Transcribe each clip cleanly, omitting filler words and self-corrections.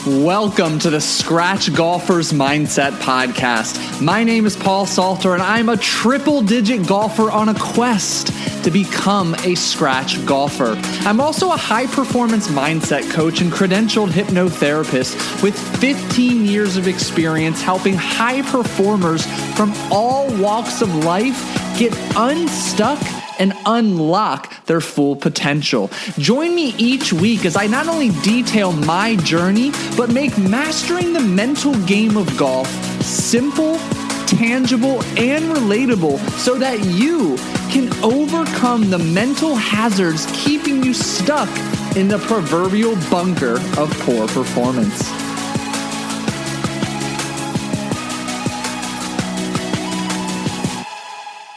Welcome to the Scratch Golfer's Mindset Podcast. My name is Paul Salter, and I'm a triple-digit golfer on a quest to become a scratch golfer. I'm also a high-performance mindset coach and credentialed hypnotherapist with 15 years of experience helping high performers from all walks of life get unstuck and unlock their full potential. Join me each week as I not only detail my journey, but make mastering the mental game of golf simple, tangible, and relatable so that you can overcome the mental hazards keeping you stuck in the proverbial bunker of poor performance.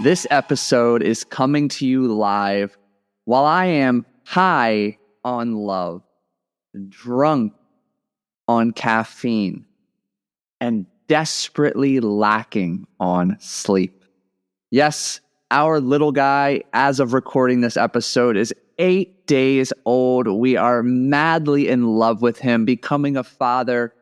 This episode is coming to you live while I am high on love, drunk on caffeine, and desperately lacking on sleep. Yes, our little guy, as of recording this episode, is 8 days old. We are madly in love with him. Becoming a father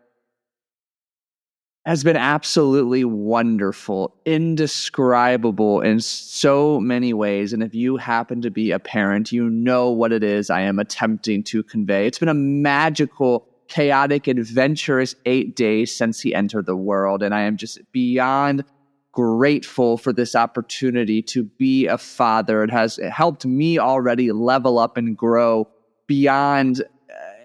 has been absolutely wonderful, indescribable in so many ways. And if you happen to be a parent, you know what it is I am attempting to convey. It's been a magical, chaotic, adventurous 8 days since he entered the world. And I am just beyond grateful for this opportunity to be a father. It has helped me already level up and grow beyond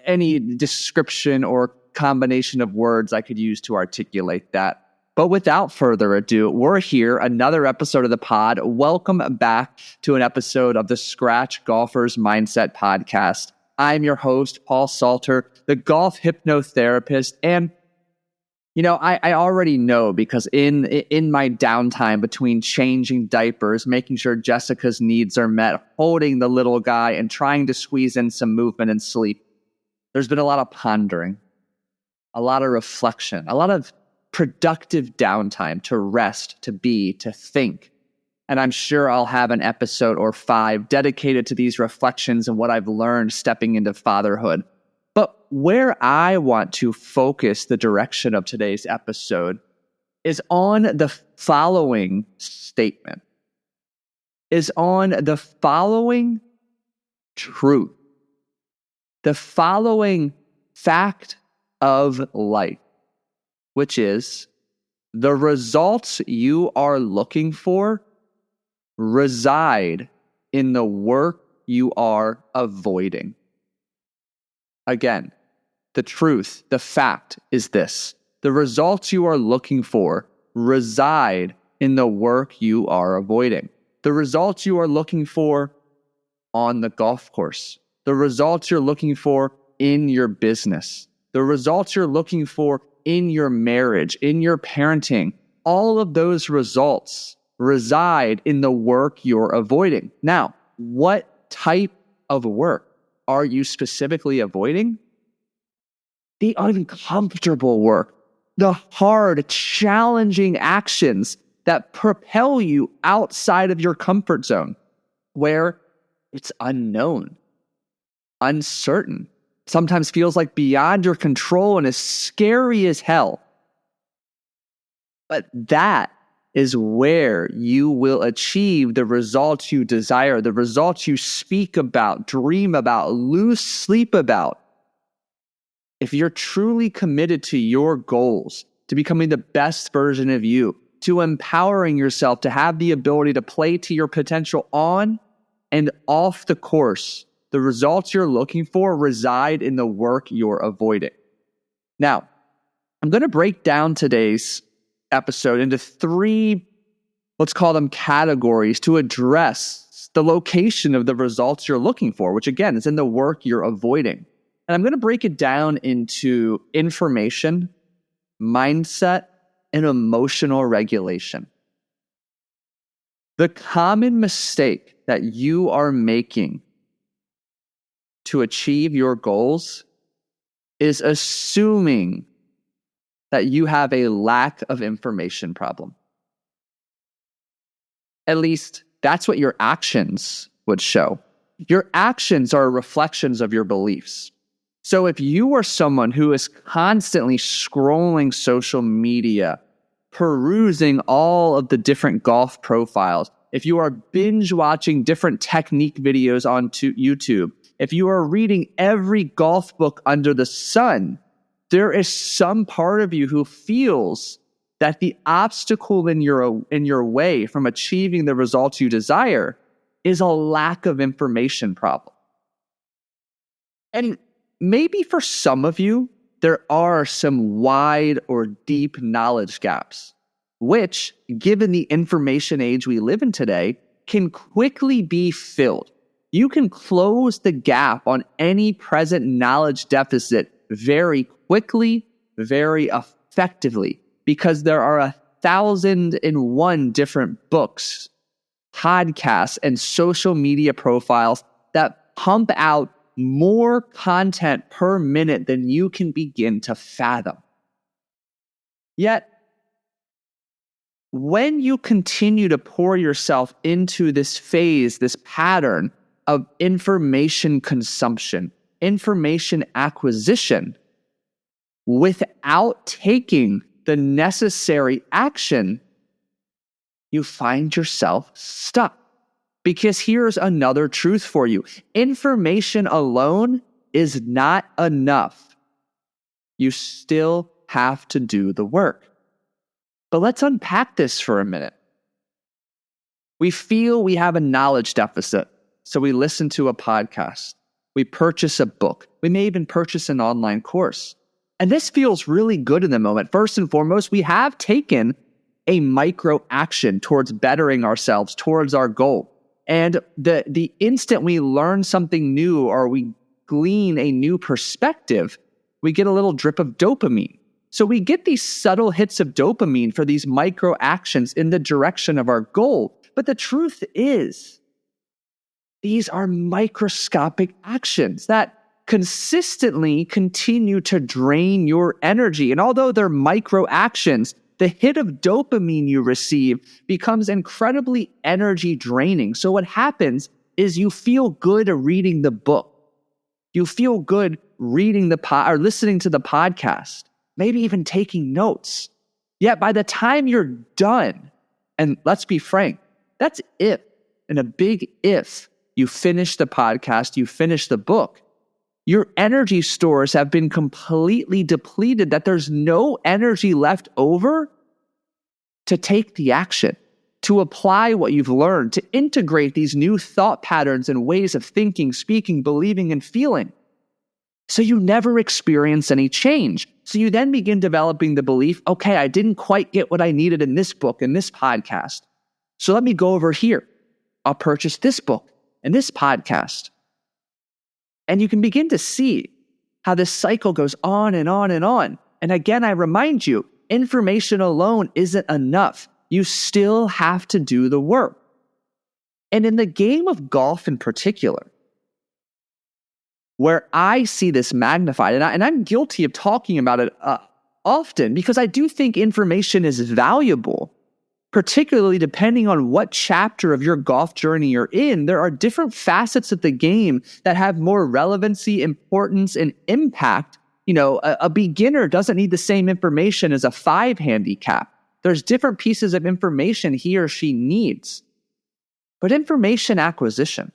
any description or combination of words I could use to articulate that. But without further ado, we're here, another episode of the pod. Welcome back to an episode of the Scratch Golfer's Mindset Podcast. I'm your host, Paul Salter, the golf hypnotherapist. And, you know, I already know because in my downtime between changing diapers, making sure Jessica's needs are met, holding the little guy, and trying to squeeze in some movement and sleep, there's been a lot of pondering, a lot of reflection, a lot of productive downtime to rest, to be, to think. And I'm sure I'll have an episode or 5 dedicated to these reflections and what I've learned stepping into fatherhood. But where I want to focus the direction of today's episode is on the following statement, is on the following truth, the following fact of life, which is the results you are looking for reside in the work you are avoiding. Again, the truth, the fact is this: the results you are looking for reside in the work you are avoiding. The results you are looking for on the golf course, the results you're looking for in your business, the results you're looking for in your marriage, in your parenting, all of those results reside in the work you're avoiding. Now, what type of work are you specifically avoiding? The uncomfortable work, the hard, challenging actions that propel you outside of your comfort zone, where it's unknown, uncertain, sometimes feels like beyond your control and is scary as hell. But that is where you will achieve the results you desire, the results you speak about, dream about, lose sleep about. If you're truly committed to your goals, to becoming the best version of you, to empowering yourself to have the ability to play to your potential on and off the course, the results you're looking for reside in the work you're avoiding. Now, I'm going to break down today's episode into 3, let's call them categories, to address the location of the results you're looking for, which again is in the work you're avoiding. And I'm going to break it down into information, mindset, and emotional regulation. The common mistake that you are making to achieve your goals is assuming that you have a lack of information problem. At least that's what your actions would show. Your actions are reflections of your beliefs. So if you are someone who is constantly scrolling social media, perusing all of the different golf profiles, if you are binge watching different technique videos on YouTube, if you are reading every golf book under the sun, there is some part of you who feels that the obstacle in your way from achieving the results you desire is a lack of information problem. And maybe for some of you, there are some wide or deep knowledge gaps, which, given the information age we live in today, can quickly be filled. You can close the gap on any present knowledge deficit very quickly, very effectively, because there are 1,001 different books, podcasts, and social media profiles that pump out more content per minute than you can begin to fathom. Yet, when you continue to pour yourself into this phase, this pattern of information consumption, information acquisition, without taking the necessary action, you find yourself stuck. Because here's another truth for you. Information alone is not enough. You still have to do the work. But let's unpack this for a minute. We feel we have a knowledge deficit, so we listen to a podcast. We purchase a book. We may even purchase an online course. And this feels really good in the moment. First and foremost, we have taken a micro action towards bettering ourselves, towards our goal. And the instant we learn something new or we glean a new perspective, we get a little drip of dopamine. So we get these subtle hits of dopamine for these micro actions in the direction of our goal. But the truth is, these are microscopic actions that consistently continue to drain your energy. And although they're micro actions, the hit of dopamine you receive becomes incredibly energy draining. So what happens is you feel good reading the book. You feel good reading or listening to the podcast, maybe even taking notes. Yet by the time you're done, and let's be frank, that's if, and a big if, you finish the podcast, you finish the book, your energy stores have been completely depleted, that there's no energy left over to take the action, to apply what you've learned, to integrate these new thought patterns and ways of thinking, speaking, believing, and feeling. So you never experience any change. So you then begin developing the belief, okay, I didn't quite get what I needed in this book, in this podcast. So let me go over here. I'll purchase this book and this podcast. And you can begin to see how this cycle goes on and on and on. And again, I remind you, information alone isn't enough. You still have to do the work. And in the game of golf in particular, where I see this magnified, and I'm guilty of talking about it often because I do think information is valuable, particularly depending on what chapter of your golf journey you're in. There are different facets of the game that have more relevancy, importance, and impact. You know, a beginner doesn't need the same information as a 5 handicap. There's different pieces of information he or she needs. But information acquisition,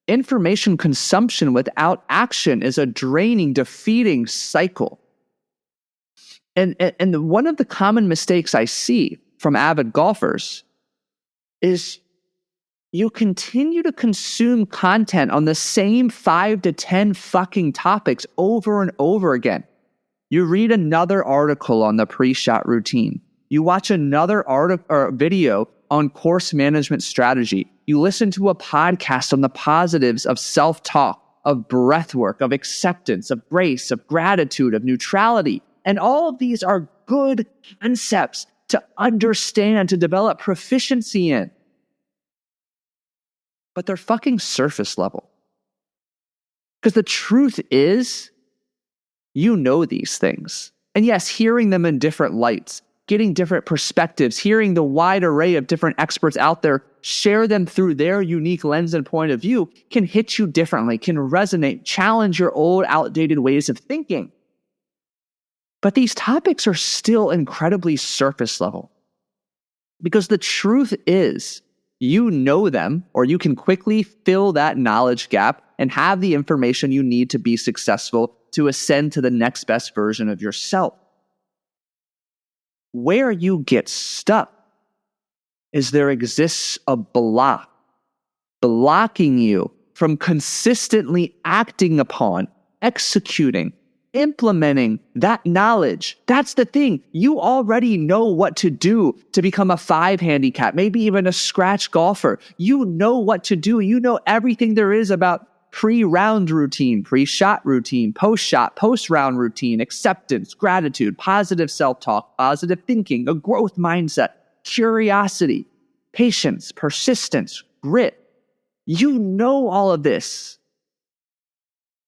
information consumption without action is a draining, defeating cycle. And one of the common mistakes I see from avid golfers is you continue to consume content on the same 5 to 10 fucking topics over and over again. You read another article on the pre-shot routine. You watch another article or video on course management strategy. You listen to a podcast on the positives of self-talk, of breath work, of acceptance, of grace, of gratitude, of neutrality. And all of these are good concepts to understand, to develop proficiency in. But they're fucking surface level. Because the truth is, you know these things. And yes, hearing them in different lights, getting different perspectives, hearing the wide array of different experts out there, share them through their unique lens and point of view, can hit you differently, can resonate, challenge your old, outdated ways of thinking. But these topics are still incredibly surface level. Because the truth is, you know them, or you can quickly fill that knowledge gap and have the information you need to be successful to ascend to the next best version of yourself. Where you get stuck is there exists a block, blocking you from consistently acting upon, executing, implementing that knowledge. That's the thing. You already know what to do to become a 5 handicap, maybe even a scratch golfer. You know what to do. You know everything there is about pre-round routine, pre-shot routine, post-shot, post-round routine, acceptance, gratitude, positive self-talk, positive thinking, a growth mindset, curiosity, patience, persistence, grit. You know all of this.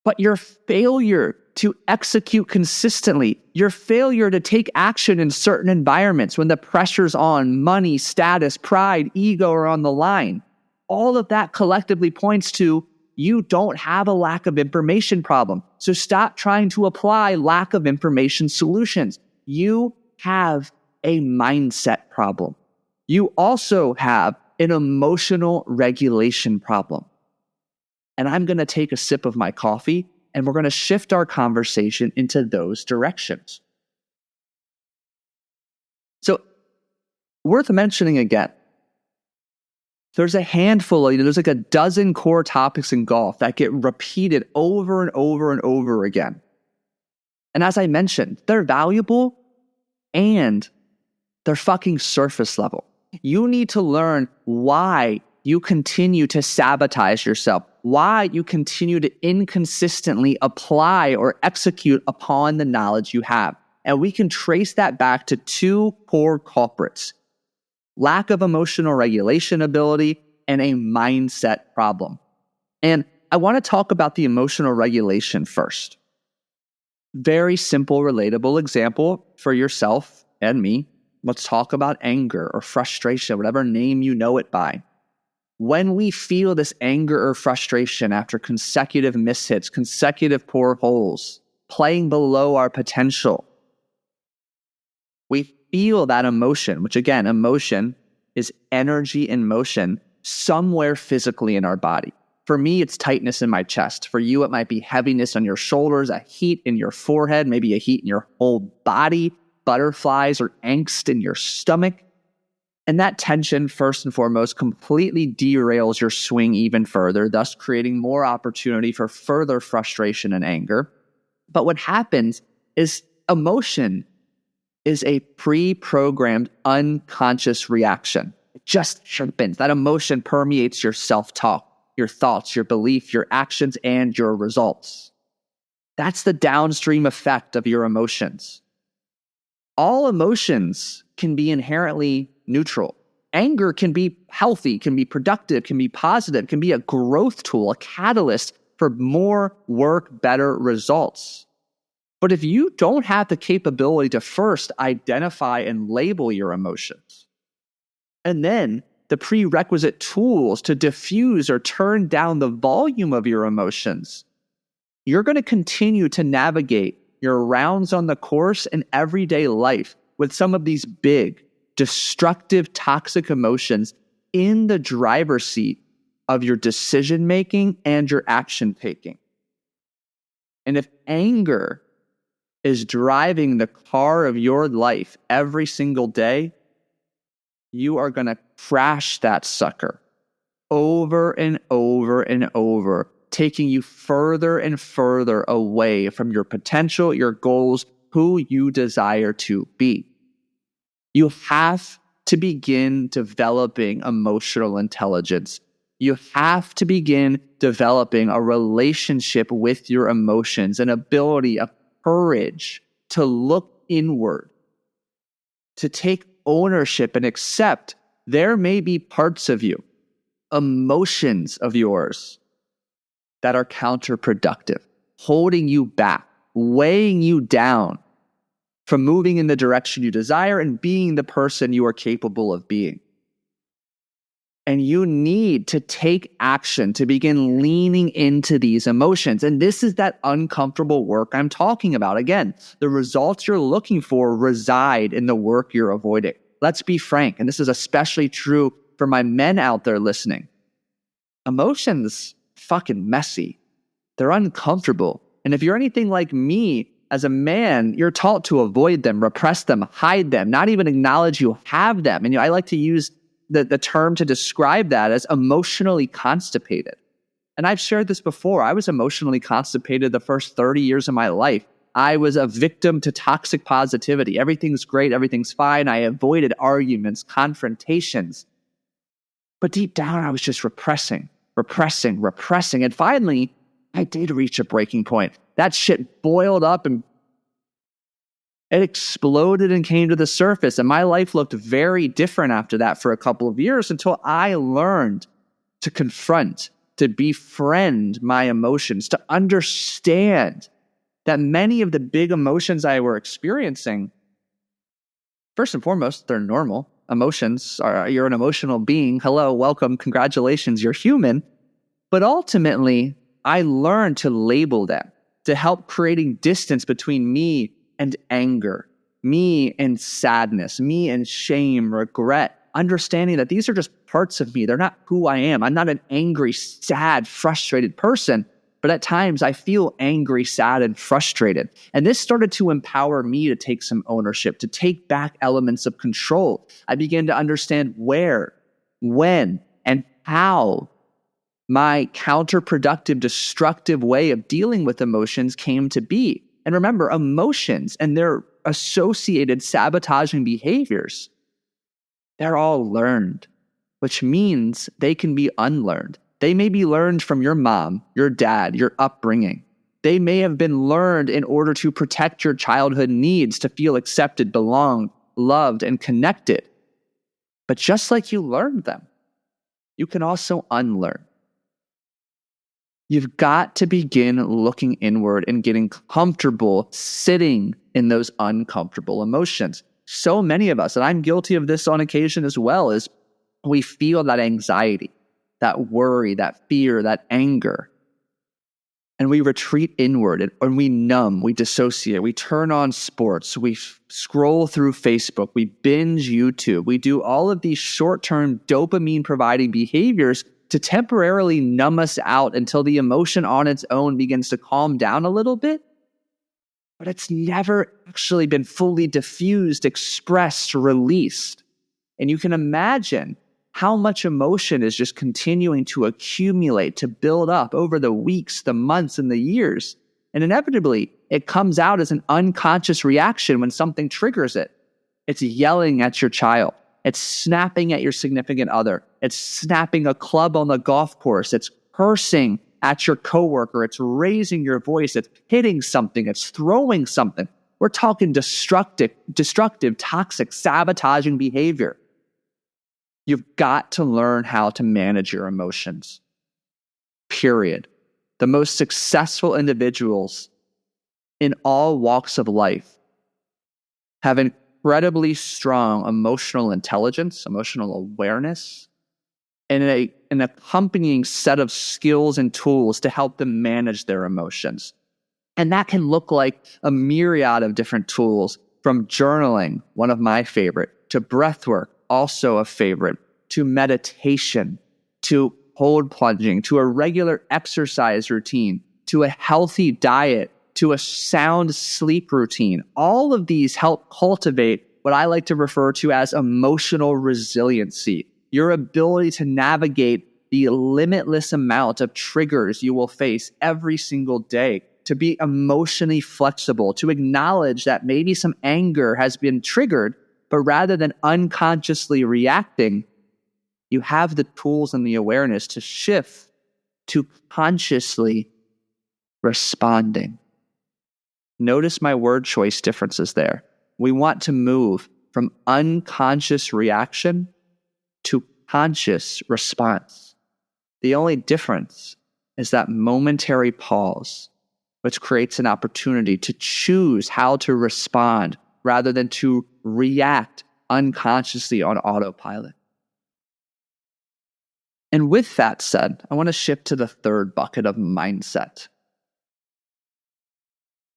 But your failure to execute consistently, your failure to take action in certain environments when the pressure's on, money, status, pride, ego are on the line, all of that collectively points to you don't have a lack of information problem. So stop trying to apply lack of information solutions. You have a mindset problem. You also have an emotional regulation problem. And I'm going to take a sip of my coffee and we're going to shift our conversation into those directions. So, worth mentioning again, there's a handful of, there's like a dozen core topics in golf that get repeated over and over and over again. And as I mentioned, they're valuable and they're fucking surface level. You need to learn why you continue to sabotage yourself, why you continue to inconsistently apply or execute upon the knowledge you have. And we can trace that back to 2 core culprits: lack of emotional regulation ability and a mindset problem. And I want to talk about the emotional regulation first. Very simple, relatable example for yourself and me. Let's talk about anger or frustration, whatever name you know it by. When we feel this anger or frustration after consecutive mishits, consecutive poor holes, playing below our potential, we feel that emotion, which again, emotion is energy in motion somewhere physically in our body. For me, it's tightness in my chest. For you, it might be heaviness on your shoulders, a heat in your forehead, maybe a heat in your whole body, butterflies or angst in your stomach. And that tension, first and foremost, completely derails your swing even further, thus creating more opportunity for further frustration and anger. But what happens is emotion is a pre-programmed unconscious reaction. It just happens. That emotion permeates your self-talk, your thoughts, your belief, your actions, and your results. That's the downstream effect of your emotions. All emotions can be inherently neutral. Anger can be healthy, can be productive, can be positive, can be a growth tool, a catalyst for more work, better results. But if you don't have the capability to first identify and label your emotions, and then the prerequisite tools to diffuse or turn down the volume of your emotions, you're going to continue to navigate your rounds on the course in everyday life with some of these big, destructive, toxic emotions in the driver's seat of your decision making and your action taking. And if anger is driving the car of your life every single day, you are going to crash that sucker over and over and over, taking you further and further away from your potential, your goals, who you desire to be. You have to begin developing emotional intelligence. You have to begin developing a relationship with your emotions, an ability, a courage to look inward, to take ownership and accept there may be parts of you, emotions of yours that are counterproductive, holding you back, weighing you down from moving in the direction you desire and being the person you are capable of being. And you need to take action to begin leaning into these emotions. And this is that uncomfortable work I'm talking about. Again, the results you're looking for reside in the work you're avoiding. Let's be frank, and this is especially true for my men out there listening. Emotions fucking messy. They're uncomfortable. And if you're anything like me, as a man, you're taught to avoid them, repress them, hide them, not even acknowledge you have them. And I like to use the term to describe that as emotionally constipated. And I've shared this before. I was emotionally constipated the first 30 years of my life. I was a victim to toxic positivity. Everything's great. Everything's fine. I avoided arguments, confrontations. But deep down, I was just repressing. And finally, I did reach a breaking point. That shit boiled up and it exploded and came to the surface. And my life looked very different after that for a couple of years until I learned to confront, to befriend my emotions, to understand that many of the big emotions I were experiencing, first and foremost, they're normal. Emotions are, you're an emotional being. Hello, welcome, congratulations, you're human. But ultimately, I learned to label them, to help creating distance between me and anger, me and sadness, me and shame, regret, understanding that these are just parts of me. They're not who I am. I'm not an angry, sad, frustrated person, but at times I feel angry, sad, and frustrated. And this started to empower me to take some ownership, to take back elements of control. I began to understand where, when, and how my counterproductive, destructive way of dealing with emotions came to be. And remember, emotions and their associated sabotaging behaviors, they're all learned, which means they can be unlearned. They may be learned from your mom, your dad, your upbringing. They may have been learned in order to protect your childhood needs to feel accepted, belonged, loved, and connected. But just like you learned them, you can also unlearn. You've got to begin looking inward and getting comfortable sitting in those uncomfortable emotions. So many of us, and I'm guilty of this on occasion as well, is we feel that anxiety, that worry, that fear, that anger. And we retreat inward and we numb, we dissociate, we turn on sports, we scroll through Facebook, we binge YouTube, we do all of these short-term dopamine providing behaviors to temporarily numb us out until the emotion on its own begins to calm down a little bit. But it's never actually been fully diffused, expressed, released. And you can imagine how much emotion is just continuing to accumulate, to build up over the weeks, the months, and the years. And inevitably, it comes out as an unconscious reaction when something triggers it. It's yelling at your child. It's snapping at your significant other. It's snapping a club on the golf course. It's cursing at your coworker. It's raising your voice. It's hitting something. It's throwing something. We're talking destructive, toxic, sabotaging behavior. You've got to learn how to manage your emotions. Period. The most successful individuals in all walks of life have incredibly strong emotional intelligence, emotional awareness, and an accompanying set of skills and tools to help them manage their emotions. And that can look like a myriad of different tools, from journaling, one of my favorite, to breath work, also a favorite, to meditation, to cold plunging, to a regular exercise routine, to a healthy diet, to a sound sleep routine. All of these help cultivate what I like to refer to as emotional resiliency, your ability to navigate the limitless amount of triggers you will face every single day, to be emotionally flexible, to acknowledge that maybe some anger has been triggered, but rather than unconsciously reacting, you have the tools and the awareness to shift to consciously responding. Notice my word choice differences there. We want to move from unconscious reaction to conscious response. The only difference is that momentary pause, which creates an opportunity to choose how to respond rather than to react unconsciously on autopilot. And with that said, I want to shift to the third bucket of mindset.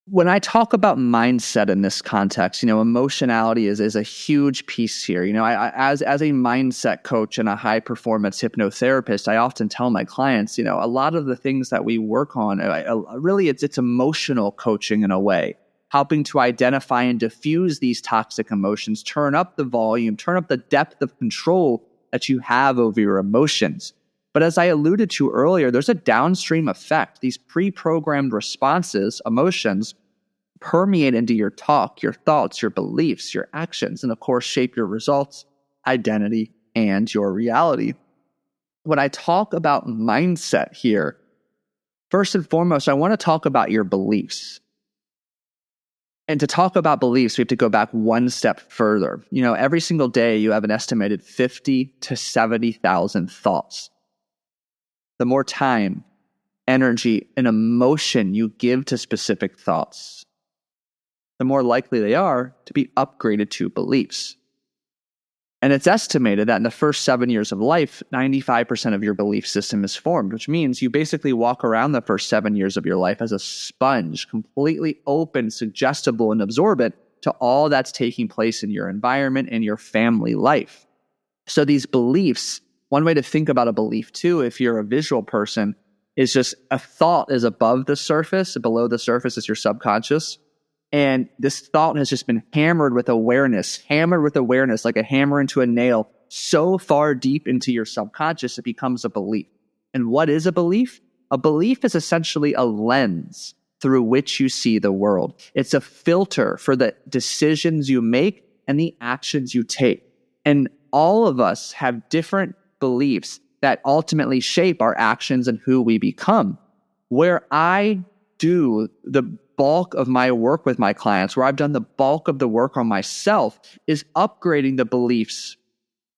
When I talk about mindset in this context, emotionality is a huge piece here. As a mindset coach and a high performance hypnotherapist, I often tell my clients, a lot of the things that we work on, really it's emotional coaching in a way, helping to identify and diffuse these toxic emotions, turn up the volume, turn up the depth of control that you have over your emotions. But as I alluded to earlier, there's a downstream effect. These pre-programmed responses, emotions, permeate into your talk, your thoughts, your beliefs, your actions, and of course shape your results, identity, and your reality. When I talk about mindset here, first and foremost, I want to talk about your beliefs. And to talk about beliefs, we have to go back one step further. Every single day you have an estimated 50 to 70,000 thoughts. The more time, energy, and emotion you give to specific thoughts, the more likely they are to be upgraded to beliefs. And it's estimated that in the first 7 years of life, 95% of your belief system is formed, which means you basically walk around the first 7 years of your life as a sponge, completely open, suggestible, and absorbent to all that's taking place in your environment and your family life. So these beliefs, one way to think about a belief too, if you're a visual person, is just a thought is above the surface. Below the surface is your subconscious. And this thought has just been hammered with awareness like a hammer into a nail, so far deep into your subconscious, it becomes a belief. And what is a belief? A belief is essentially a lens through which you see the world. It's a filter for the decisions you make and the actions you take. And all of us have different beliefs that ultimately shape our actions and who we become. Where I do the bulk of my work with my clients, where I've done the bulk of the work on myself, is upgrading the beliefs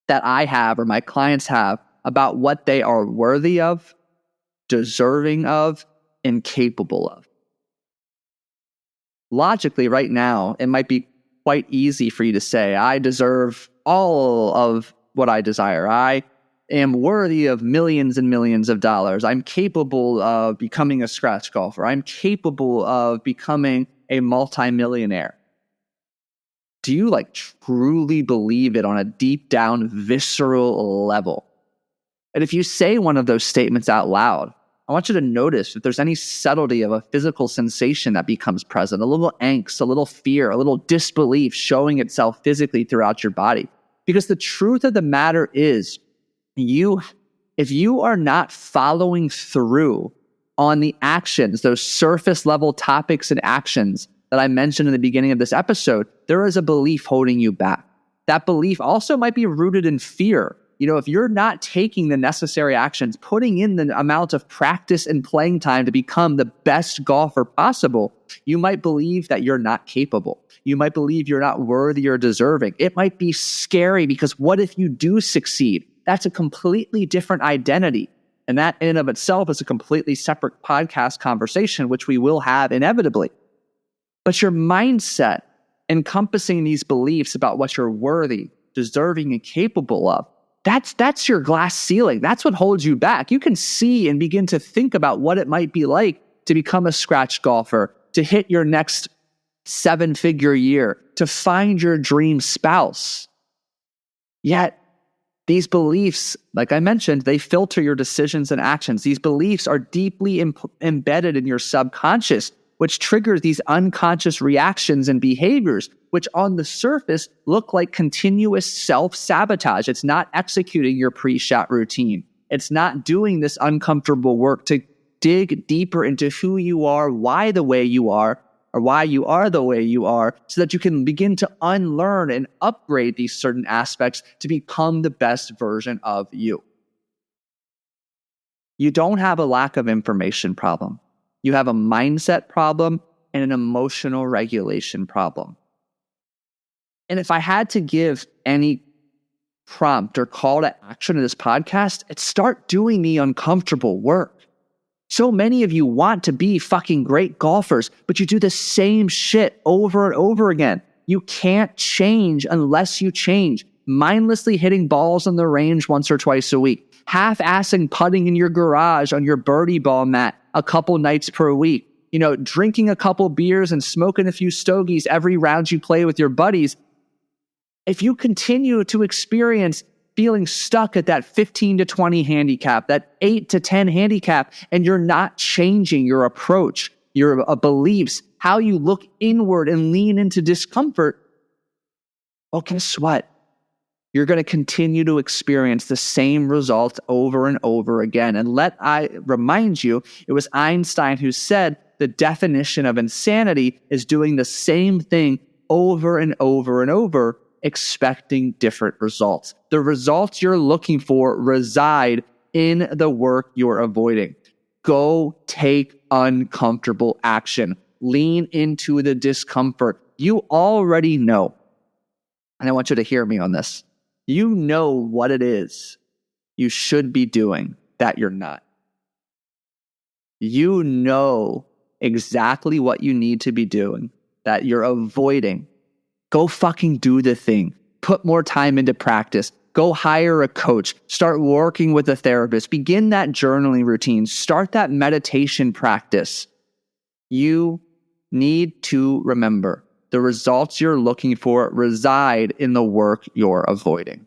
that I have or my clients have about what they are worthy of, deserving of, and capable of. Logically, right now, it might be quite easy for you to say, I deserve all of what I desire. I am worthy of millions and millions of dollars. I'm capable of becoming a scratch golfer. I'm capable of becoming a multimillionaire. Do you truly believe it on a deep down visceral level? And if you say one of those statements out loud, I want you to notice if there's any subtlety of a physical sensation that becomes present, a little angst, a little fear, a little disbelief showing itself physically throughout your body. Because the truth of the matter is, if you are not following through on the actions, those surface level topics and actions that I mentioned in the beginning of this episode, there is a belief holding you back. That belief also might be rooted in fear. If you're not taking the necessary actions, putting in the amount of practice and playing time to become the best golfer possible, you might believe that you're not capable. You might believe you're not worthy or deserving. It might be scary because what if you do succeed? That's a completely different identity. And that in and of itself is a completely separate podcast conversation, which we will have inevitably. But your mindset encompassing these beliefs about what you're worthy, deserving, and capable of, that's your glass ceiling. That's what holds you back. You can see and begin to think about what it might be like to become a scratch golfer, to hit your next 7-figure year, to find your dream spouse. Yet, these beliefs, like I mentioned, they filter your decisions and actions. These beliefs are deeply embedded in your subconscious, which triggers these unconscious reactions and behaviors, which on the surface look like continuous self-sabotage. It's not executing your pre-shot routine. It's not doing this uncomfortable work to dig deeper into who you are, why the way you are, or why you are the way you are, so that you can begin to unlearn and upgrade these certain aspects to become the best version of you. You don't have a lack of information problem. You have a mindset problem and an emotional regulation problem. And if I had to give any prompt or call to action in this podcast, it's start doing the uncomfortable work. So many of you want to be fucking great golfers, but you do the same shit over and over again. You can't change unless you change. Mindlessly hitting balls on the range once or twice a week. Half-assing putting in your garage on your birdie ball mat a couple nights per week. Drinking a couple beers and smoking a few stogies every round you play with your buddies. If you continue to experience feeling stuck at that 15 to 20 handicap, that 8 to 10 handicap, and you're not changing your approach, your beliefs, how you look inward and lean into discomfort, well, guess what? You're going to continue to experience the same results over and over again. And let I remind you, it was Einstein who said the definition of insanity is doing the same thing over and over and over, expecting different results. The results you're looking for reside in the work you're avoiding. Go take uncomfortable action. Lean into the discomfort. You already know, and I want you to hear me on this. You know what it is you should be doing that you're not. You know exactly what you need to be doing that you're avoiding. Go fucking do the thing. Put more time into practice. Go hire a coach. Start working with a therapist. Begin that journaling routine. Start that meditation practice. You need to remember the results you're looking for reside in the work you're avoiding.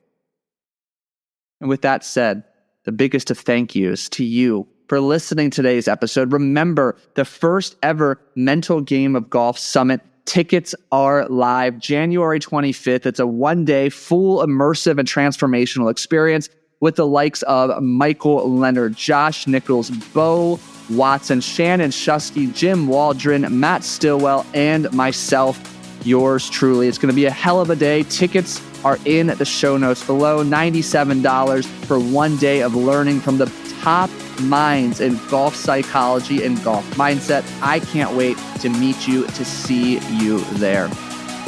And with that said, the biggest of thank yous to you for listening to today's episode. Remember, the first ever Mental Game of Golf Summit tickets are live January 25th. It's a one-day, full, immersive, and transformational experience with the likes of Michael Leonard, Josh Nichols, Bo Watson, Shannon Shusky, Jim Waldron, Matt Stillwell, and myself, yours truly. It's going to be a hell of a day. Tickets are in the show notes below. $97 for one day of learning from the top minds in golf psychology and golf mindset. I can't wait to meet you, to see you there.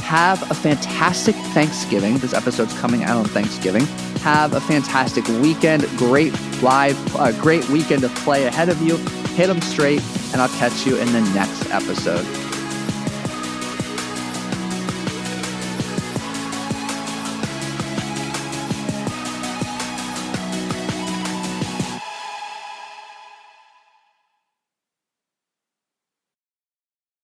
Have a fantastic Thanksgiving. This episode's coming out on Thanksgiving. Have a fantastic weekend. Great weekend of play ahead of you. Hit them straight, and I'll catch you in the next episode.